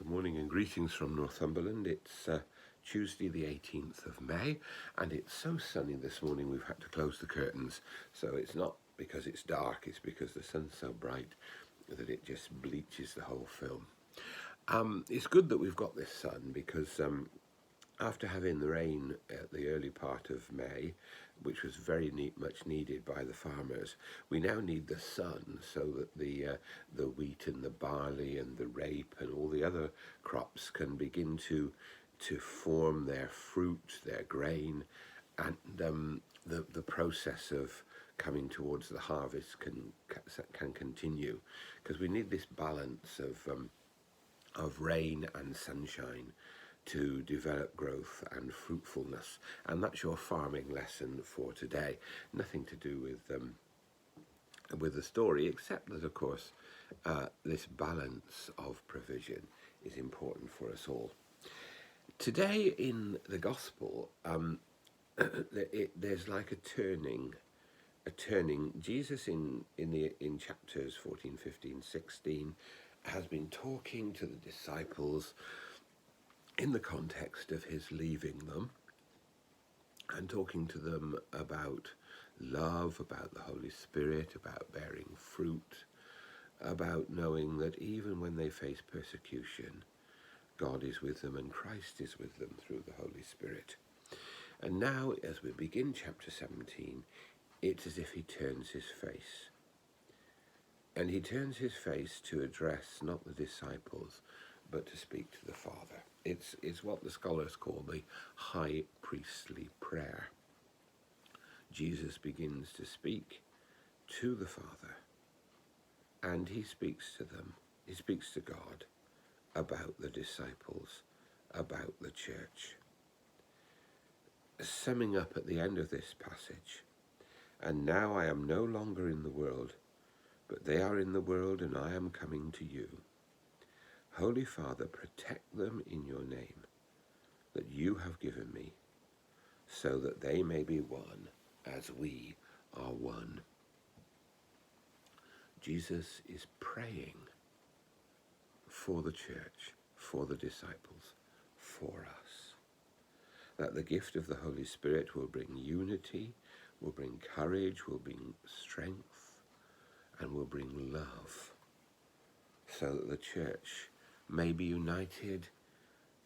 Good morning and greetings from Northumberland. It's Tuesday the 18th of May and it's so sunny this morning we've had to close the curtains. So it's not because it's dark, it's because the sun's so bright that it just bleaches the whole film. It's good that we've got this sun because after having the rain at the early part of May, which was very much needed by the farmers, we now need the sun so that the wheat and the barley and the rape and all the other crops can begin to form their fruit, their grain, and the process of coming towards the harvest can continue, because we need this balance of rain and sunshine to develop growth and fruitfulness. And that's your farming lesson for today. Nothing to do with the story, except that, of course, this balance of provision is important for us all. Today in the Gospel, there's like a turning. Jesus in chapters 14, 15, 16 has been talking to the disciples in the context of his leaving them and talking to them about love, about the Holy Spirit, about bearing fruit, about knowing that even when they face persecution, God is with them and Christ is with them through the Holy Spirit. And now, as we begin chapter 17, it's as if he turns his face. And he turns his face to address not the disciples, but to speak to the Father. It's what the scholars call the high priestly prayer. Jesus begins to speak to the Father, and he speaks to them. He speaks to God about the disciples, about the church. Summing up at the end of this passage, "And now I am no longer in the world, but they are in the world, and I am coming to you. Holy Father, protect them in your name that you have given me, so that they may be one as we are one." Jesus is praying for the church, for the disciples, for us, that the gift of the Holy Spirit will bring unity, will bring courage, will bring strength, and will bring love, so that the church may be united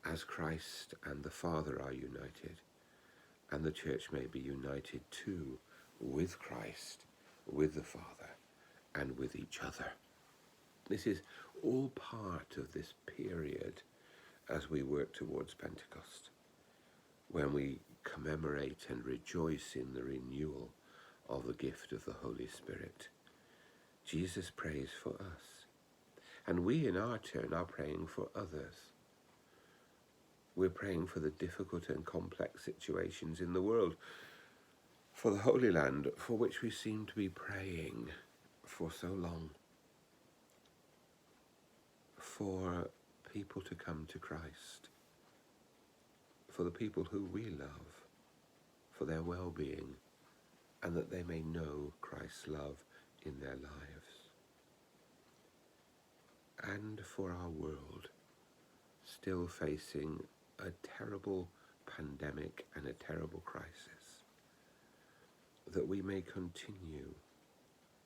as Christ and the Father are united, and the church may be united too with Christ, with the Father, and with each other. This is all part of this period as we work towards Pentecost, when we commemorate and rejoice in the renewal of the gift of the Holy Spirit. Jesus prays for us, and we in our turn are praying for others. We're praying for the difficult and complex situations in the world, for the Holy Land, for which we seem to be praying for so long, for people to come to Christ, for the people who we love, for their well-being, and that they may know Christ's love in their lives, and for our world, still facing a terrible pandemic and a terrible crisis, that we may continue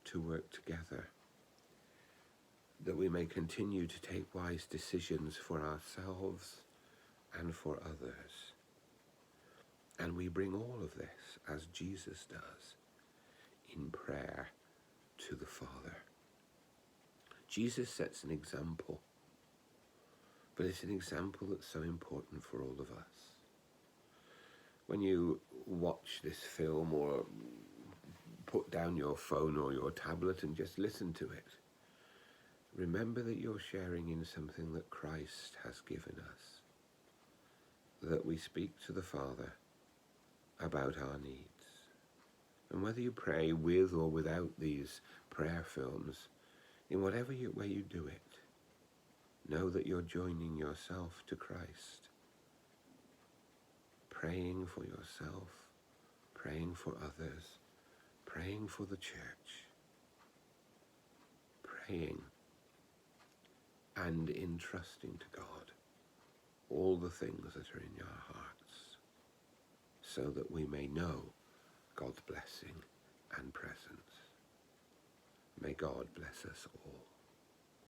to work together, that we may continue to take wise decisions for ourselves and for others. And we bring all of this, as Jesus does, in prayer to the Father. Jesus sets an example, but it's an example that's so important for all of us. When you watch this film or put down your phone or your tablet and just listen to it, remember that you're sharing in something that Christ has given us, that we speak to the Father about our needs. And whether you pray with or without these prayer films, in whatever way you do it, know that you're joining yourself to Christ, praying for yourself, praying for others, praying for the church, praying and in trusting to God all the things that are in your hearts, so that we may know God's blessing and presence. May God bless us all.